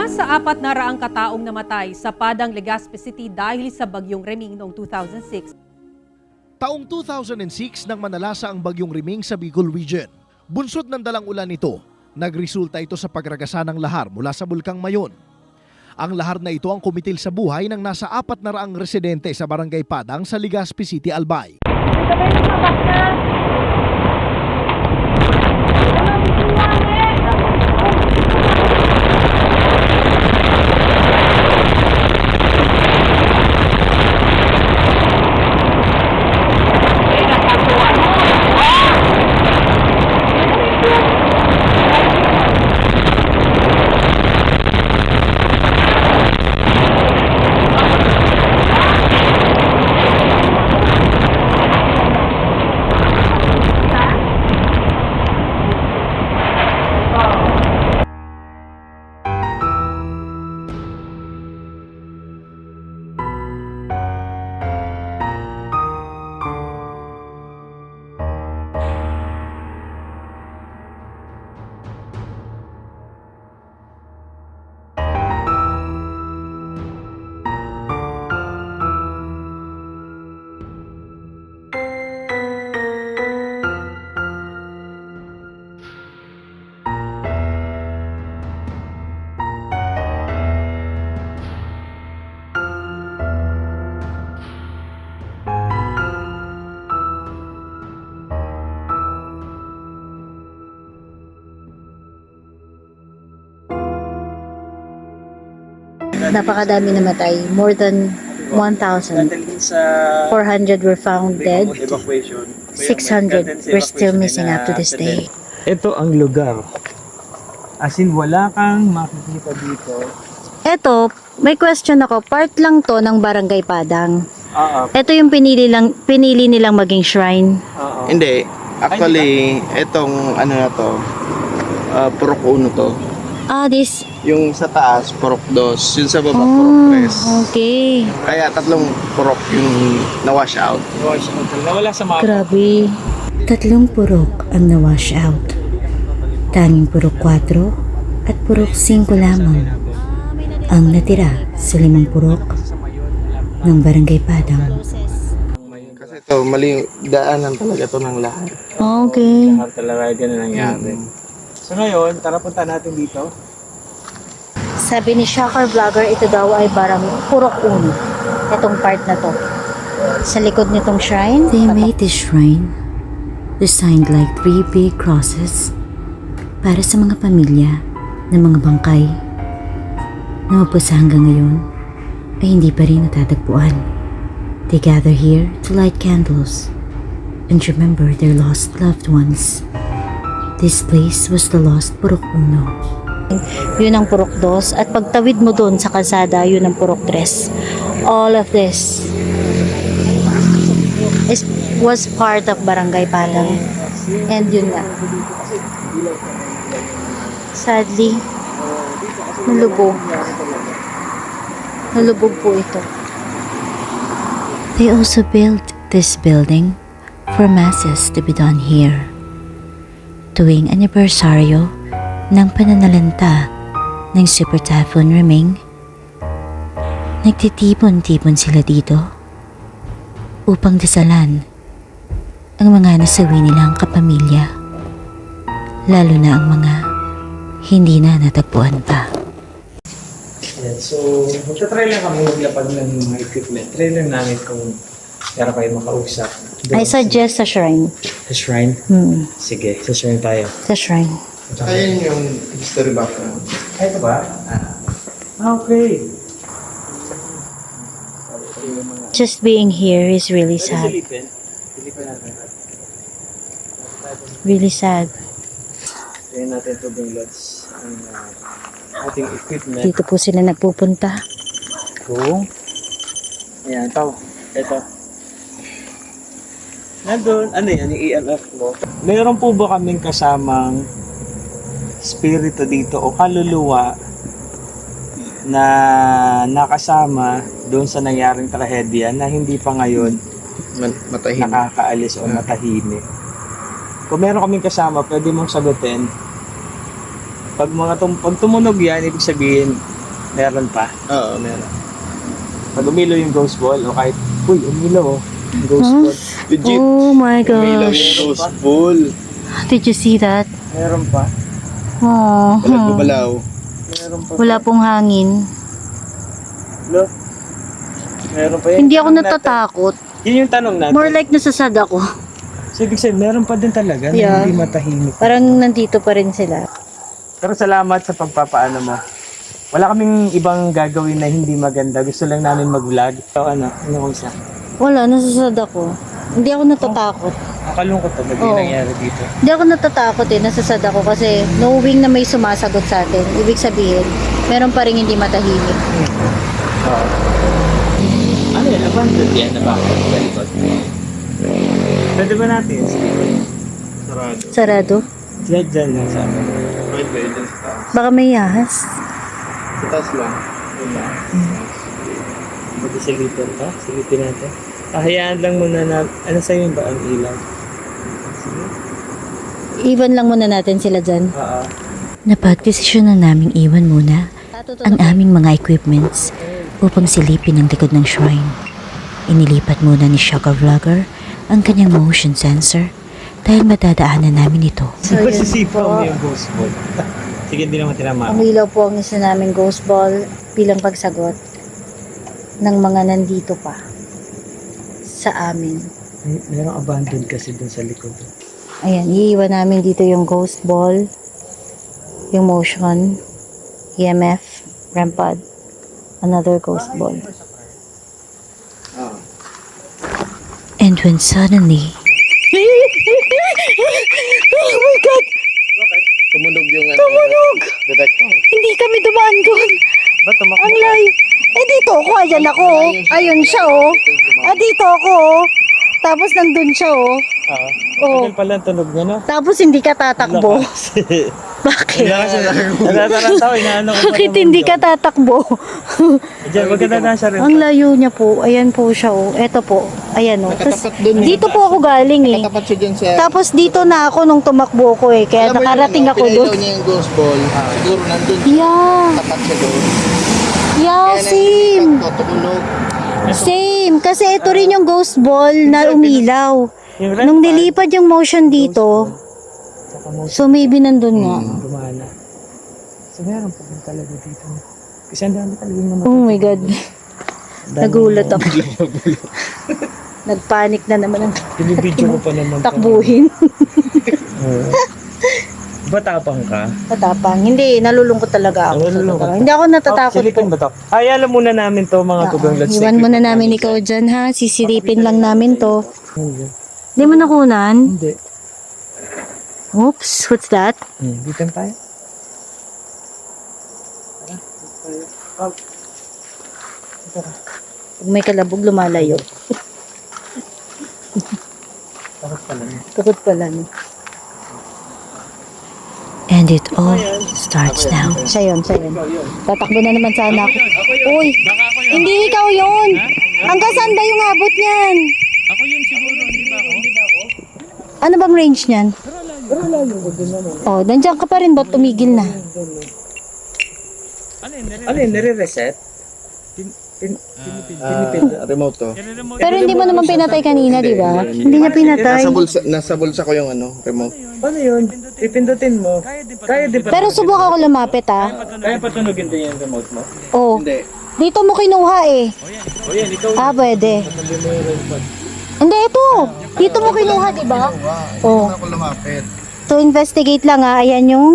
Nasa 400 kataong namatay sa Padang, Legazpi City dahil sa bagyong Reming noong 2006. Taong 2006 nang manalasa ang bagyong Reming sa Bicol Region. Bunsod ng dalang ulan nito, nagresulta ito sa pagragasa ng lahar mula sa Bulkang Mayon. Ang lahar na ito ang kumitil sa buhay ng nasa 400 residente sa Barangay Padang sa Legazpi City, Albay. Napakadami namatay. More than 1,000. 400 were found dead. 600 were still missing up to this day. Ito ang lugar. As in, wala kang makikita dito. Eto, may question ako. Part lang to ng Barangay Padang. Oo. Ito yung pinili nilang maging shrine. Oo. Hindi. Actually, itong ano na to, purok uno to. This... Yung sa taas, purok dos. Yung sa baba, Oh, purok tres. okay. Kaya tatlong purok yung na-wash out. Nawala sa mapa. Grabe. 3 purok ang na-wash out. Tanging purok 4 at purok 5 lamang ang natira sa 5 purok ng Barangay Padang. Kasi ito, mali daanan talaga to ng lahat. Okay. Lahat talaga ganun nangyari. So ngayon, tara punta natin dito. Sabi ni Shocker Vlogger, ito daw ay purok 1. Itong part na to. Sa likod nitong shrine. They made this shrine designed like 3 big crosses para sa mga pamilya ng mga bangkay na mapos hanggang ngayon ay hindi pa rin natatagpuan. They gather here to light candles and remember their lost loved ones. This place was the lost Purok 1. Yun ang Purok 2 at pagtawid mo doon sa kalsada, yun ang Purok 3. All of this was part of Barangay Padang. And yun nga. Sadly, nalubog. Nalubog po ito. They also built this building for masses to be done here. Tuwing anibersaryo ng pananalanta ng Super Typhoon Reming, nagtitipon-tipon sila dito upang dasalan ang mga nasawi nilang kapamilya, lalo na ang mga hindi na natagpuan pa. Ayan, so, magta-try lang kami maglapag ng mga equipment. Try lang namin kung meron kayo makausap. I suggest sa shrine. Sa shrine? Sige, sa shrine tayo. Sa shrine. Ayan yung history background. Ay, ito ba? Okay. Just being here is really sad. Really sad. Ayan natin ito yung lots. Ang ating equipment. Dito po sila nagpupunta. Kung ayan, ito. Nandun, ano yan, yung EMF mo. Meron po ba kaming kasamang spirito dito o kaluluwa na nakasama doon sa nangyaring trahedya na hindi pa ngayon Matahimik. nakakaalis o matahimik? Kung meron kaming kasama, pwede mong sagutin. Pag tumunog yan, ibig sabihin, Meron pa. Oo, meron. Pag umilaw yung ghost ball, o kahit, uy, umilaw yung ghost ball. Legit. Oh my Umilaw yung gosh. ghost ball. Did you see that? Meron pa. Oh, Walang gumalaw. Meron pa. wala pong hangin. Lo. Meron pa yan. Hindi ako Tanong natin. natatakot. Yun yung tanong natin. More like nasasad ako. So, ibig sabihin, meron pa din talaga na Yeah. hindi matahimik. Parang nandito pa rin sila. Pero salamat sa pagpapaano mo. Wala kaming ibang gagawin na hindi maganda. Gusto lang namin mag-vlog. So, ano ko isa? Wala, nasasad ako. Hindi ako natatakot. Nakalungkot talaga Oo. yung nangyari dito. Hindi ako natatakot nasasad ako kasi knowing na may sumasagot sa atin. Ibig sabihin, meron pa rin hindi matahimik. Oo. Ano yan? Abandoned yan na bakit? Pwede ba natin? Sige. Sarado. Sarado. Dyan lang sa amin. Pwede ba yun sa taas? Baka may yahas. Sa taas lang. Pwede silipin ka? Silipin natin. Hayaan lang muna na, ano sa'yo ba ang ilaw? Sige. Iwan lang muna natin sila dyan. Oo. Napagdesisyon na naming iwan muna ang aming mga equipments upang silipin ang likod ng shrine. Inilipat muna ni Shaka Vlogger ang kanyang motion sensor dahil madadaanan namin ito. So, sisipaw mo yung ghost ball. Sige, hindi naman tinama. Umilaw po ang isa naming ghost ball bilang pagsagot ng mga nandito pa sa amin. Merong abandoned kasi dun sa likod. Ayan, iiwan namin dito yung ghost ball, yung motion, EMF, REM pod, another ghost ball. And when suddenly... Oh my God! Tumunog yung Tumunog! Detector. Hindi kami dumaan doon. Ba't tumakbo? Ang layo. Eh dito ako, ayan ako. Ayun siya oh. Dito ako oh. Tapos nandun siya oh. Oo. Oh. Tagal pala ang tunog niya, no? Tapos hindi ka tatakbo. Bakit? Natataranta ko, inaano ko pa Bakit naman hindi yun. ka tatakbo? Diyan, maganda na siya rin. Ang layo niya po. Ayan po siya oh. Eto po. Ayan oh. Tas, Nakatapat dun. dito po ako galing eh. Tapat siya dyan sa... Tapos dito na ako nung tumakbo ko eh. Kaya Alam mo yun, nakarating ano, ako doon. pinailaw niya yung ghost ball. Siguro nandun. Yeah. Tapat siya doon. Yeah, Kaya same. nahihirap to, tumunog. Same. Kasi ito rin yung ghost ball na umilaw. Yung red Nung pad, nilipad yung motion dito, saka mo so maybe nandun nga. gumana. So, meron pa rin talaga dito. Kasi ang dami talaga yung naman. Oh my God. Nagulat ako. Nagpanik na naman ang Binibidyo ko pa naman. takbuhin. Batapang ka? Tatapang. Hindi, nalulungkot talaga ako. Nalulungkot Totoo. ka? Hindi ako natatakot Silipin po. ba to? Ay, alam muna namin to mga tugang. Let's Iwan muna namin ikaw dyan ha. Sisilipin lang namin to. Hindi mo nakunan? Hindi. Oops, what's that? Dito tayo. Pag may kalabog, lumalayo. Takot pala. Takot pala. No? And it all starts now. Siya yun, siya yun. Tatakbo na naman sana ako. Uy, hindi ikaw yun. Hanggang saan ba yung abot niyan? Ako yun siguro, hindi ba ako? Ano bang range niyan? Oh, nandiyan ka pa rin, ba't tumigil na? Ano yun, nire-reset? Remote to. Pero hindi mo naman pinatay kanina, di ba? Hindi niya pinatay. Nasa bulsa ko yung remote. Ano yun? Pipindutin mo. Kaya din pa. Pero subukan ko lumapit ah. Kaya patunogin din yung remote mo? Oh, Hindi. dito mo kinuha eh. O yan, ikaw. Ah, pwede. Hindi, ito. Dito mo kinuha, di ba? Oh. Ako lumapit. To investigate lang ah, ayan yung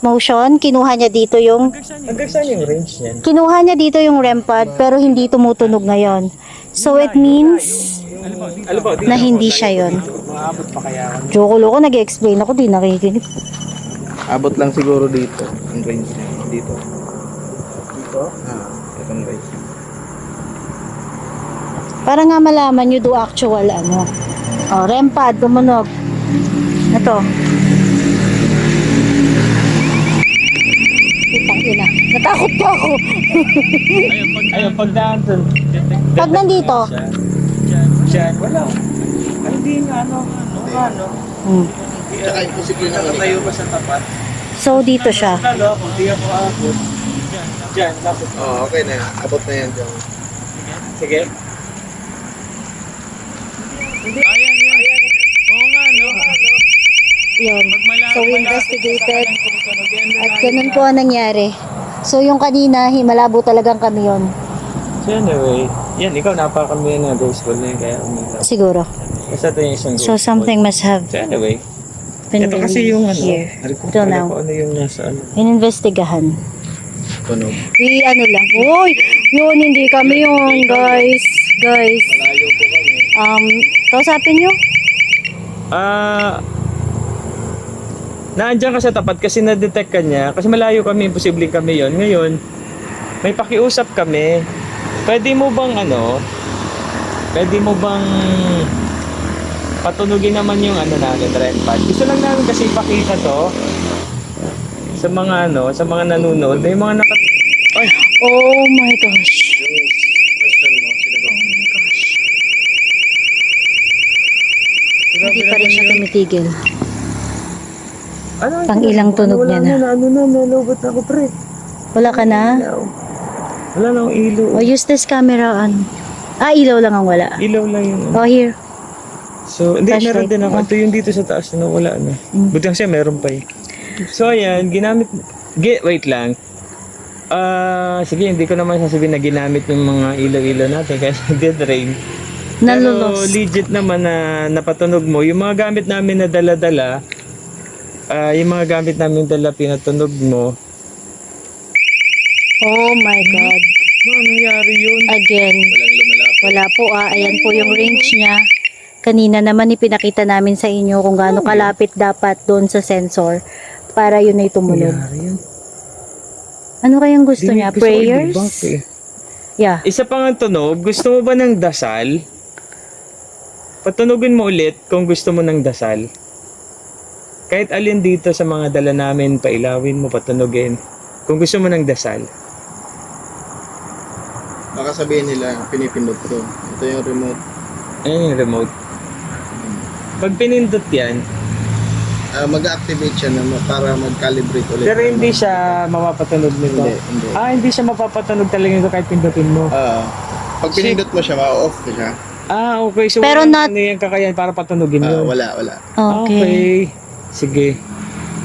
motion. Kinuha niya dito yung Hanggang saan yung range niyan? Kinuha niya dito yung REM pad pero hindi tumutunog ngayon. So it means Ano ba? na hindi siya yon. Maabot pa kaya ako. Joko nag-explain ako, di nakikinig. Abot lang siguro dito. Ang range niya. Dito. Dito? Itong range. Para nga malaman nyo do actual ano. Oh, REM pad, tumunog. Ito. Putang ina. Natakot pa ako. Ayun, pagdaan dun. Pag nandito. Diyan, wala. Ay, hindi nga, ano. Hmm. Tsaka imposible naman Tayo pa sa tapat. So dito siya. Lalo ako, di ako aabot. Diyan, lapit. Oh, okay na. Abot na yan dyan. Sige. Ayan, yan. Oo nga, no? Yun. So we investigated at ganun po ang nangyari. So yung kanina, malabo talagang kami yun. So anyway, yan, ikaw napakami na ghost ball na yun, kaya umilaw. Siguro. Basta ito yung isang ghost So something must have ball. So anyway, been ito kasi yung ano, here. Till Till now. ano yung nasa ano. Ininvestigahan. Tunog. We ano lang. Uy! Yun, hindi kami yun, guys. Guys. Malayo po kami. Kausapin nyo? Naandyan ka sa tapat kasi na-detect ka niya. Kasi malayo kami, imposible kami yon. Ngayon, may pakiusap kami. Pwede mo bang patunugin naman yung ano namin, red pad. Gusto lang namin kasi ipakita to sa mga nanonood. May mga Ay! Oh my gosh. Question mo, sinagot. Oh my gosh. Hindi pa rin siya tumitigil. Ano? Pang ilang tunog niya na. Nalobot na ako, pre. Wala ka na? Wala na akong ilaw. Oh, use this camera on. Ilaw lang ang wala. Ilaw lang yun. Oh, here. So, hindi, meron Flashlight. din ako. Ito yung dito sa taas na wala na. Buti kasi meron pa eh. So, ayan, wait lang. Sige, hindi ko naman sasabihin na ginamit yung mga ilaw-ilaw natin kasi nagde-drain. Pero Nalulos. legit naman na napatunog mo. Yung mga gamit namin na dala-dala, yung mga gamit namin dala pinatunog mo. Oh my God. Ano nangyari yun? Again. Walang lumalapit. Wala po. Ayan po yung range niya. Kanina naman ipinakita namin sa inyo kung gaano kalapit dapat doon sa sensor para yun ay tumunog. Nangyari yun. Ano kayang gusto niya? Gusto ko Prayers? i-debunk eh. Yeah. Isa pang ang tunog, gusto mo ba ng dasal? Patunugin mo ulit kung gusto mo ng dasal. Kahit alin dito sa mga dala namin, pailawin mo, patunugin. Kung gusto mo ng dasal. Baka sabihin nila, pinipindot ko. Ito yung remote. Ayan yung remote. Pag pinindot yan, Mag-activate siya na para mag-calibrate ulit. pero hindi siya mapapatunog nito. Hindi. Hindi siya mapapatunog talaga nito kahit pindutin mo. Pag pinindot mo siya, ma-off siya. Okay. So, Pero wala not- na yung kakayahan para patunugin yun. Wala. Okay. Sige.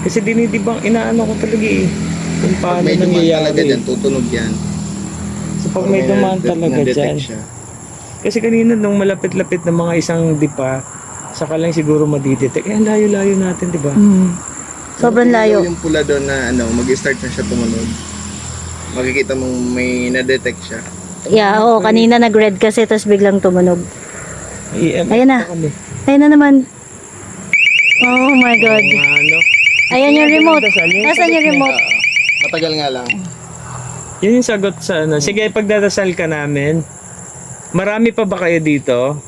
Kasi dinidibang, inaano ko talaga eh. Kung Pag paano may dumaan talaga nangyayari. dyan, tutunog yan. So pag may dumaan talaga dyan. na-detect siya. Kasi kanina nung malapit-lapit na mga isang dipa, saka lang siguro madidetect. Ang layo-layo natin, di ba? Sobrang layo. Yung pula doon na mag-start na siya tumunog. Makikita mong may na-detect siya. Yeah, oo. Kanina nag-red kasi tapos biglang tumunog. EMF Ayan na. kami. Ayun na naman. Oh my God. Ano? Ayan yung remote. Dasal, yun Nasaan yung remote? Matagal nga lang. Yun yung sagot sa ano. Sige, pagdadasal ka namin. Marami pa ba kayo dito?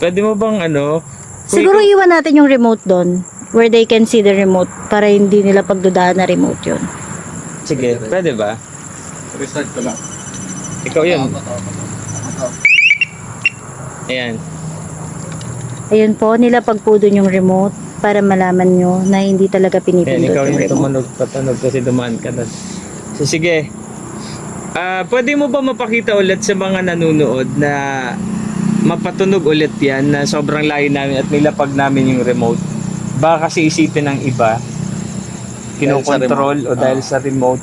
Pwede mo bang ano? Siguro iwan natin yung remote doon where they can see the remote para hindi nila pagdudahan na remote yun. Sige, pwede ba? Restart ko lang. Ikaw yun. Ayan. Ayun po, nilapag po doon yung remote para malaman nyo na hindi talaga Ayan, pinipindot ikaw yung yung remote. patunog kasi dumaan ka na. So sige. Pwede mo ba mapakita ulit sa mga nanonood na mapatunog ulit yan na sobrang layo namin at nilapag namin yung remote? Baka kasi isipin ng iba, kinokontrol o dahil sa remote.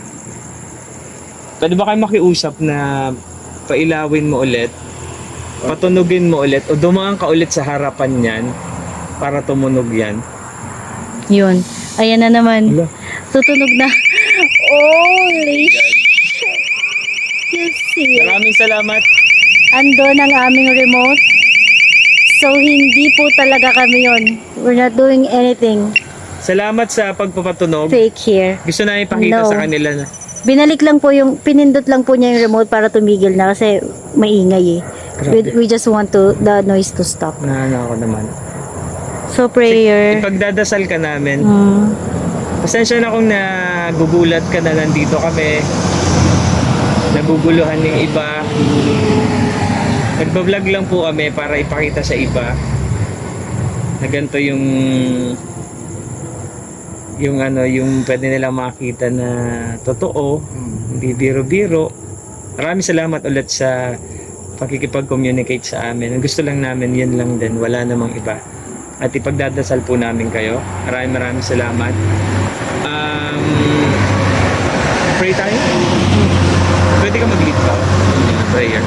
Pwede ba kayo makiusap na pailawin mo ulit, patunugin mo ulit, o dumaan ka ulit sa harapan niyan para tumunog yan? Yun. Ayan na naman. Hala. Tutunog na. Holy shit. You see it? Maraming salamat. Andun ang aming remote. So, hindi po talaga kami yun. We're not doing anything Salamat sa pagpapatunog. fake here. Gusto na ipakita No. sa kanila na Binalik lang po yung, pinindot lang po niya yung remote para tumigil na kasi maingay eh. We just want the noise to stop. ako naman. So, prayer. Ipagdadasal ka namin. Mm, Pasensya na kung nagugulat ka na nandito kami. Naguguluhan ng iba. Nagbablog lang po kami para ipakita sa iba na ganito yung yung ano, yung pwede nilang makita na totoo, hindi biro-biro. Maraming salamat ulit sa pakikipag-communicate sa amin. Ang gusto lang namin, yun lang din, wala namang iba. At ipagdadasal po namin kayo. Maraming salamat. Pray tayo? Pwede ka mag-lead pa in prayer.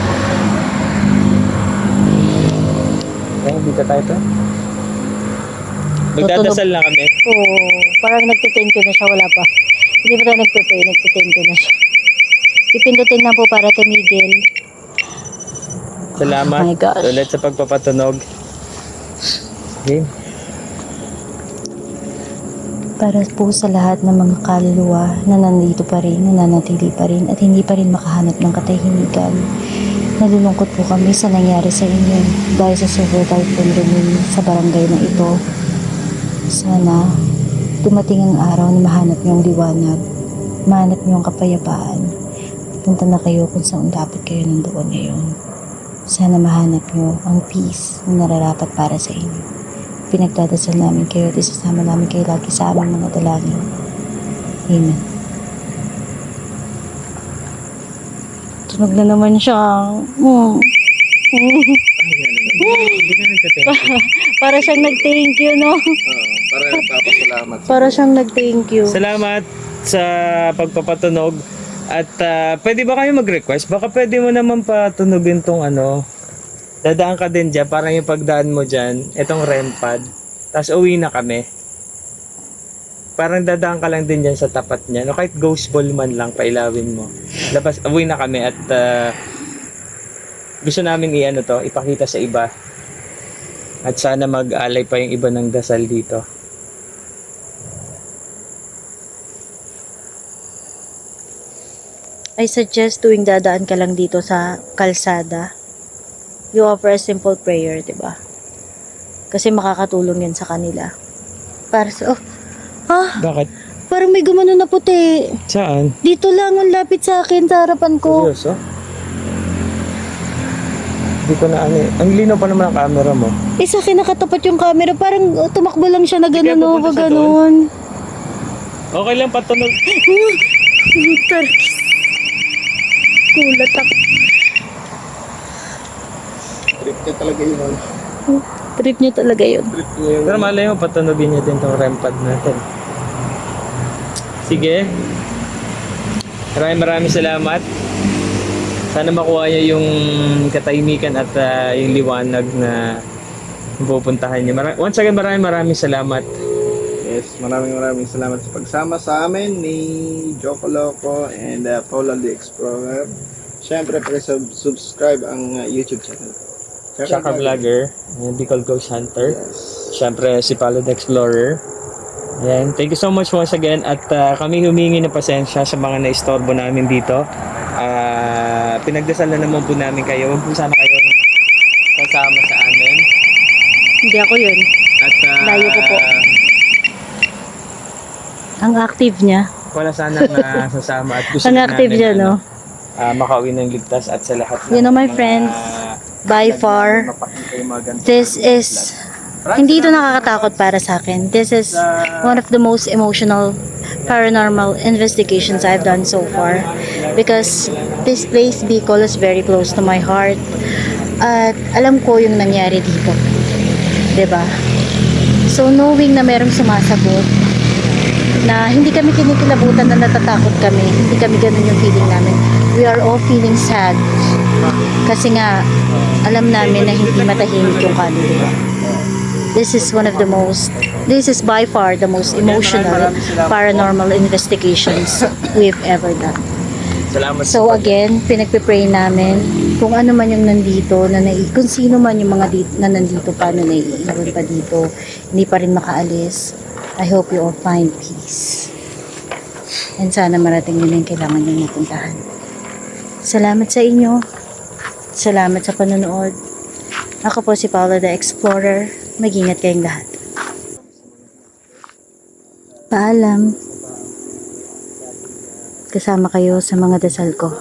Okay, dito tayo to. Magdadasal lang kami. Oo, parang nagtithank you na siya, wala pa. Hindi pa tayo nagpe-pray, nagtithank you na siya. Pipindutin lang po para kay Miguel. Salamat Oh my gosh. ulit sa pagpapatunog. Okay. Para po sa lahat ng mga kaluluwa na nandito pa rin, nananatili pa rin, at hindi pa rin makahanap ng katahimikan. Nalulungkot po kami sa nangyari sa inyo dahil sa Super Typhoon Reming sa barangay na ito. Sana dumating ang araw na mahanap niyo ang liwanag, mahanap niyo ang kapayapaan. Punta na kayo kung saan dapat kayo nandoon ngayon. Sana mahanap niyo ang peace na nararapat para sa inyo. Pinagdadasal namin kayo at isasama namin kayo lagi sa aming mga dalangin. Amen. Tunog na naman siya. Hindi ka nagtathank you. Para siyang nag-thank you, no? Para nagpapasalamat. Para siyang nag-thank you. Salamat sa pagpapatunog. At pwede ba kayo mag-request? Baka pwede mo naman patunogin tong ano. Dadaan ka din dyan, parang yung pagdaan mo dyan, itong REM pad. Tapos uwi na kami. Parang dadaan ka lang din dyan sa tapat niya. No, kahit ghost ball man lang, pailawin mo. Labas, uwi na kami at gusto namin ipakita sa iba. At sana mag-alay pa yung iba ng dasal dito. I suggest tuwing dadaan ka lang dito sa kalsada, you offer a simple prayer, di ba? Kasi makakatulong yan sa kanila. Para sa, Bakit? parang may gumano na puti. Saan? Dito lang, ang lapit sa akin, sa harapan ko. Seryoso? Hindi ko na Ang linaw pa naman ang camera mo. Eh, sa akin nakatapat yung camera, parang tumakbo lang siya na Sige, gano'n, no? pupunta Wag sa gano'n. Okay lang patunog. Tarkis. Kulat ako. Trip niya talaga yun. Trip niya talaga yun. Trip niya yun. Pero malay mo, patunogin niya din tong REM pad natin. Sige. Maraming salamat. Sana makuha niya yung katahimikan at yung liwanag na pupuntahan niya. Once again, maraming salamat. Yes, maraming salamat sa pagsama sa amin ni Joko Loco and Paula the Explorer. Siyempre, subscribe ang YouTube channel. Shaka Vlogger, Bicol Ghost Hunter. Yes. Siyempre, si Paulo the Explorer. Ayan, thank you so much once again. At kami humingi ng pasensya sa mga naistorbo namin dito. Pinagdasal na naman po namin kayo. Huwag po sana kayong kasama sa amin. Hindi ako yun. At Layo ko po. Ang active niya. wala sana na sasama at gusto Ang namin active niya, no? makauwi ng ligtas at sa lahat You know, my friends, by far, Mapakita yung mga ganito. this is, hindi ito nakakatakot para sa akin. This is one of the most emotional paranormal investigations I've done so far. Because this place, Bicol, is very close to my heart. At alam ko yung nangyari dito. 'Di ba? So knowing na merong sumasagot, na hindi kami kinikilabutan na natatakot kami. Hindi kami ganun yung feeling namin. We are all feeling sad. Kasi nga, alam namin na hindi matahimik yung kaluluwa. This is by far the most emotional paranormal investigations we've ever done. salamat So again, pinagpipray namin kung ano man yung nandito, kung sino man yung mga na nandito pa, na naiiwan pa dito, hindi pa rin makaalis. I hope you all find peace. And sana marating nyo na yung kailangan nyo mapuntahan. Salamat sa inyo. Salamat sa panonood. Ako po si Paula the Explorer. Mag-ingat kayong lahat. Paalam. Kasama kayo sa mga dasal ko.